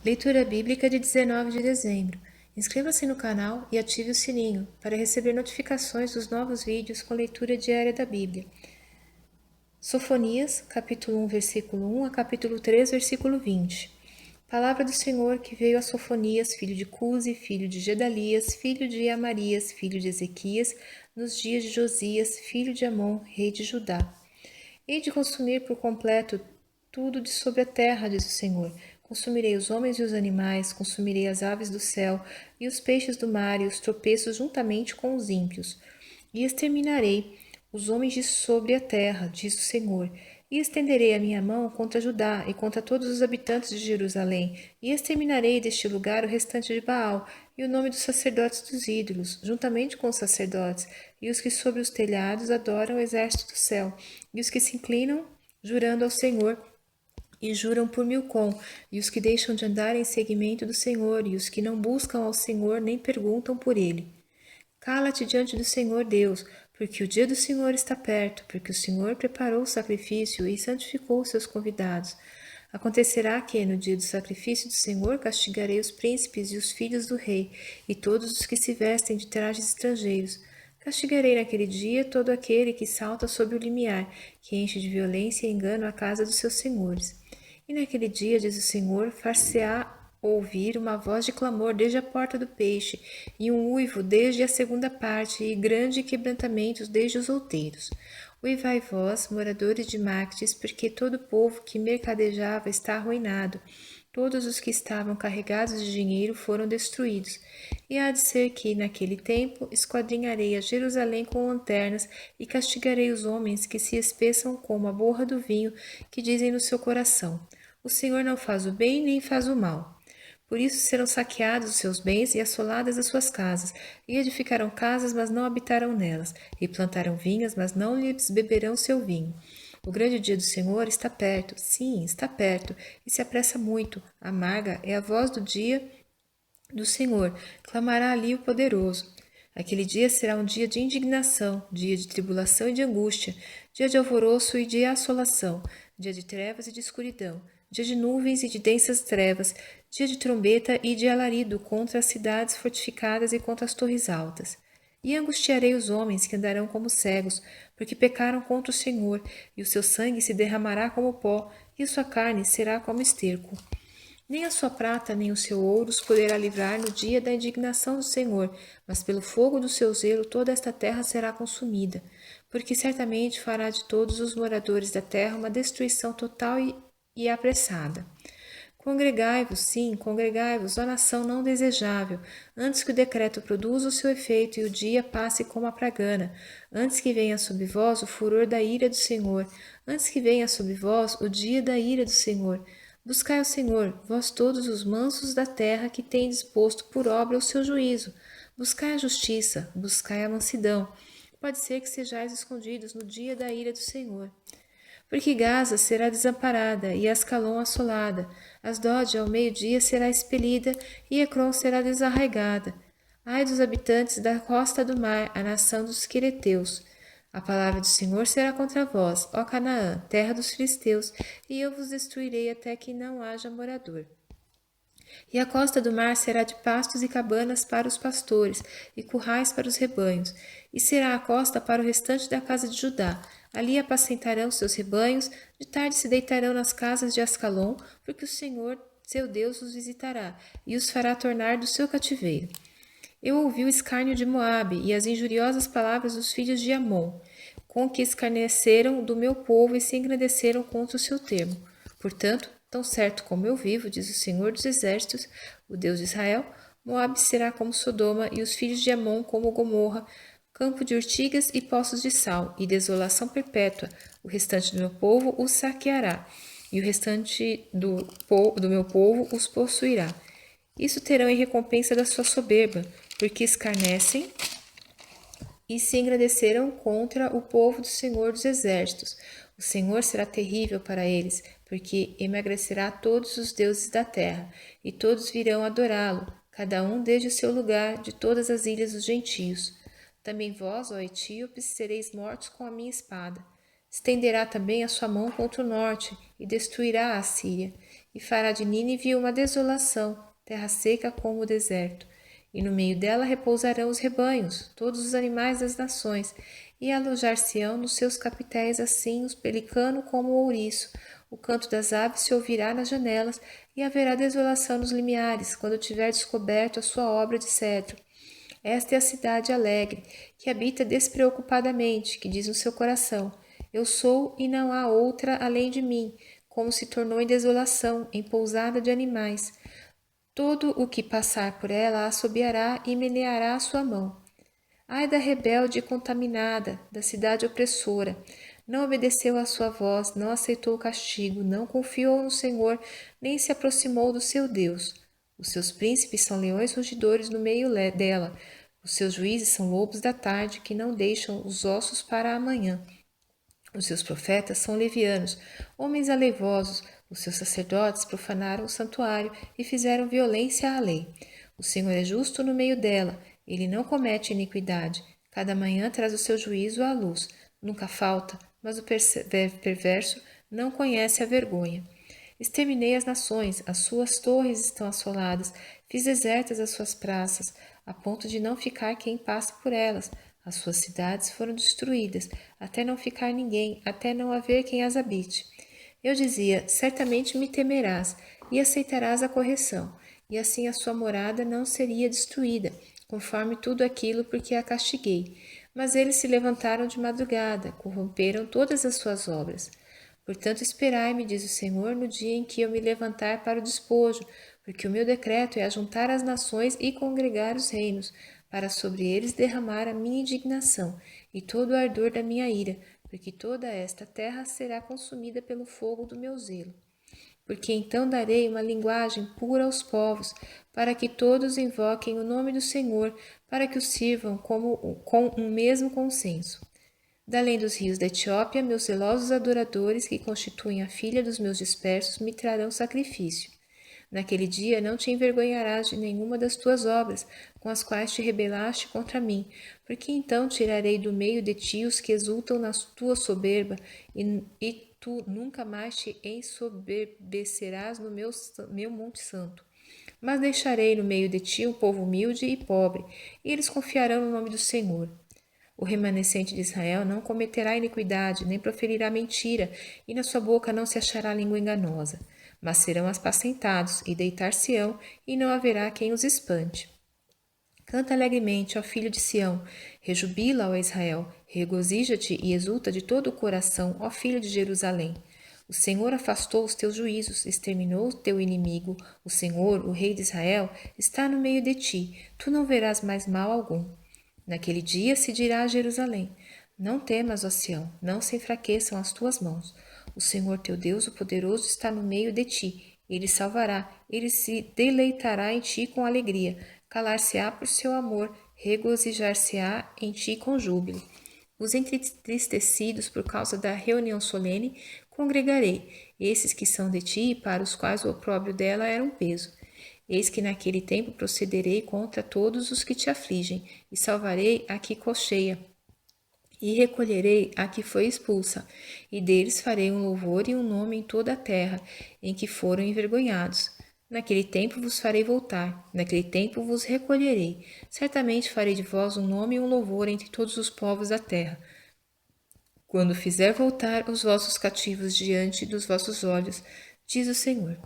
Leitura Bíblica de 19 de dezembro. Inscreva-se no canal e ative o sininho para receber notificações dos novos vídeos com leitura diária da Bíblia. Sofonias, capítulo 1, versículo 1 a capítulo 3, versículo 20. Palavra do Senhor que veio a Sofonias, filho de Cusi, filho de Gedalias, filho de Amarias, filho de Ezequias, nos dias de Josias, filho de Amon, rei de Judá. Hei de consumir por completo tudo de sobre a terra, diz o Senhor. Consumirei os homens e os animais, consumirei as aves do céu e os peixes do mar e os tropeços juntamente com os ímpios. E exterminarei os homens de sobre a terra, diz o Senhor. E estenderei a minha mão contra Judá e contra todos os habitantes de Jerusalém, e exterminarei deste lugar o restante de Baal, e o nome dos sacerdotes dos ídolos, juntamente com os sacerdotes, e os que sobre os telhados adoram o exército do céu, e os que se inclinam, jurando ao Senhor, e juram por Milcom, e os que deixam de andar em seguimento do Senhor, e os que não buscam ao Senhor nem perguntam por ele. Cala-te diante do Senhor Deus, porque o dia do Senhor está perto, porque o Senhor preparou o sacrifício e santificou os seus convidados. Acontecerá que, no dia do sacrifício do Senhor, castigarei os príncipes e os filhos do rei, e todos os que se vestem de trajes estrangeiros. Castigarei naquele dia todo aquele que salta sob o limiar, que enche de violência e engano a casa dos seus senhores. E naquele dia, diz o Senhor, far-se-á ouvir uma voz de clamor desde a porta do peixe, e um uivo desde a segunda parte, e grande quebrantamento desde os outeiros. Uivai vós, moradores de Mactes, porque todo o povo que mercadejava está arruinado. Todos os que estavam carregados de dinheiro foram destruídos. E há de ser que, naquele tempo, esquadrinharei a Jerusalém com lanternas e castigarei os homens que se espeçam como a borra do vinho, que dizem no seu coração: o Senhor não faz o bem nem faz o mal. Por isso serão saqueados os seus bens e assoladas as suas casas, e edificarão casas, mas não habitarão nelas, e plantarão vinhas, mas não lhes beberão seu vinho. O grande dia do Senhor está perto, sim, está perto, e se apressa muito. Amarga é a voz do dia do Senhor, clamará ali o poderoso. Aquele dia será um dia de indignação, dia de tribulação e de angústia, dia de alvoroço e de assolação, dia de trevas e de escuridão, dia de nuvens e de densas trevas, dia de trombeta e de alarido contra as cidades fortificadas e contra as torres altas. E angustiarei os homens que andarão como cegos, porque pecaram contra o Senhor, e o seu sangue se derramará como pó, e a sua carne será como esterco. Nem a sua prata, nem o seu ouro os poderá livrar no dia da indignação do Senhor, mas pelo fogo do seu zelo toda esta terra será consumida, porque certamente fará de todos os moradores da terra uma destruição total e apressada. Congregai-vos, sim, congregai-vos, ó nação não desejável, antes que o decreto produza o seu efeito e o dia passe como a pragana, antes que venha sobre vós o furor da ira do Senhor, antes que venha sobre vós o dia da ira do Senhor. Buscai o Senhor, vós todos os mansos da terra que tendes posto por obra o seu juízo. Buscai a justiça, buscai a mansidão. Pode ser que sejais escondidos no dia da ira do Senhor. Porque Gaza será desamparada e Ascalon assolada, Asdod ao meio-dia será expelida e Ecrom será desarraigada. Ai dos habitantes da costa do mar, a nação dos quereteus. A palavra do Senhor será contra vós, ó Canaã, terra dos filisteus, e eu vos destruirei até que não haja morador. E a costa do mar será de pastos e cabanas para os pastores, e currais para os rebanhos, e será a costa para o restante da casa de Judá. Ali apacentarão seus rebanhos, de tarde se deitarão nas casas de Ascalon, porque o Senhor, seu Deus, os visitará, e os fará tornar do seu cativeiro. Eu ouvi o escárnio de Moabe e as injuriosas palavras dos filhos de Amon, com que escarneceram do meu povo e se engrandeceram contra o seu termo. Portanto, tão certo como eu vivo, diz o Senhor dos Exércitos, o Deus de Israel, Moabe será como Sodoma e os filhos de Amon como Gomorra, campo de urtigas e poços de sal, e desolação perpétua. O restante do meu povo os saqueará, e o restante do meu povo os possuirá. Isso terão em recompensa da sua soberba, porque escarnecem e se engrandeceram contra o povo do Senhor dos Exércitos. O Senhor será terrível para eles, porque emagrecerá todos os deuses da terra, e todos virão adorá-lo, cada um desde o seu lugar, de todas as ilhas dos gentios. Também vós, ó etíopes, sereis mortos com a minha espada. Estenderá também a sua mão contra o norte, e destruirá a Síria, e e fará de Nínive uma desolação, terra seca como o deserto. E no meio dela repousarão os rebanhos, todos os animais das nações, e alojar-se-ão nos seus capitéis assim os pelicano como o ouriço. O canto das aves se ouvirá nas janelas, e haverá desolação nos limiares, quando tiver descoberto a sua obra de cedro. Esta é a cidade alegre, que habita despreocupadamente, que diz no seu coração: Eu sou e não há outra além de mim, como se tornou em desolação, em pousada de animais. Todo o que passar por ela assobiará e meneará a sua mão. Ai da rebelde e contaminada, da cidade opressora! Não obedeceu à sua voz, não aceitou o castigo, não confiou no Senhor, nem se aproximou do seu Deus. Os seus príncipes são leões rugidores no meio dela. Os seus juízes são lobos da tarde que não deixam os ossos para amanhã. Os seus profetas são levianos, homens aleivosos. Os seus sacerdotes profanaram o santuário e fizeram violência à lei. O Senhor é justo no meio dela. Ele não comete iniquidade. Cada manhã traz o seu juízo à luz. Nunca falta, mas o perverso não conhece a vergonha. Exterminei as nações, as suas torres estão assoladas, fiz desertas as suas praças, a ponto de não ficar quem passe por elas. As suas cidades foram destruídas, até não ficar ninguém, até não haver quem as habite. Eu dizia: certamente me temerás, e aceitarás a correção, e assim a sua morada não seria destruída, conforme tudo aquilo porque a castiguei. Mas eles se levantaram de madrugada, corromperam todas as suas obras. Portanto, esperai-me, diz o Senhor, no dia em que eu me levantar para o despojo, porque o meu decreto é ajuntar as nações e congregar os reinos, para sobre eles derramar a minha indignação e todo o ardor da minha ira, porque toda esta terra será consumida pelo fogo do meu zelo. Porque então darei uma linguagem pura aos povos, para que todos invoquem o nome do Senhor, para que o sirvam com um mesmo consenso. Da além dos rios da Etiópia, meus zelosos adoradores, que constituem a filha dos meus dispersos, me trarão sacrifício. Naquele dia não te envergonharás de nenhuma das tuas obras, com as quais te rebelaste contra mim, porque então tirarei do meio de ti os que exultam na tua soberba, e tu nunca mais te ensoberbecerás no meu monte santo. Mas deixarei no meio de ti um povo humilde e pobre, e eles confiarão no nome do Senhor. O remanescente de Israel não cometerá iniquidade, nem proferirá mentira, e na sua boca não se achará língua enganosa. Mas serão apacentados, e deitar-se-ão, e não haverá quem os espante. Canta alegremente, ó filho de Sião, rejubila, ó Israel, regozija-te e exulta de todo o coração, ó filho de Jerusalém. O Senhor afastou os teus juízos, exterminou o teu inimigo. O Senhor, o Rei de Israel, está no meio de ti. Tu não verás mais mal algum. Naquele dia se dirá a Jerusalém: Não temas, ó Sião, não se enfraqueçam as tuas mãos. O Senhor teu Deus, o poderoso, está no meio de ti. Ele salvará, ele se deleitará em ti com alegria, calar-se-á por seu amor, regozijar-se-á em ti com júbilo. Os entristecidos por causa da reunião solene congregarei, esses que são de ti e para os quais o opróbrio dela era um peso. Eis que naquele tempo procederei contra todos os que te afligem, e salvarei a que cocheia, e recolherei a que foi expulsa, e deles farei um louvor e um nome em toda a terra, em que foram envergonhados. Naquele tempo vos farei voltar, naquele tempo vos recolherei. Certamente farei de vós um nome e um louvor entre todos os povos da terra. Quando fizer voltar os vossos cativos diante dos vossos olhos, diz o Senhor.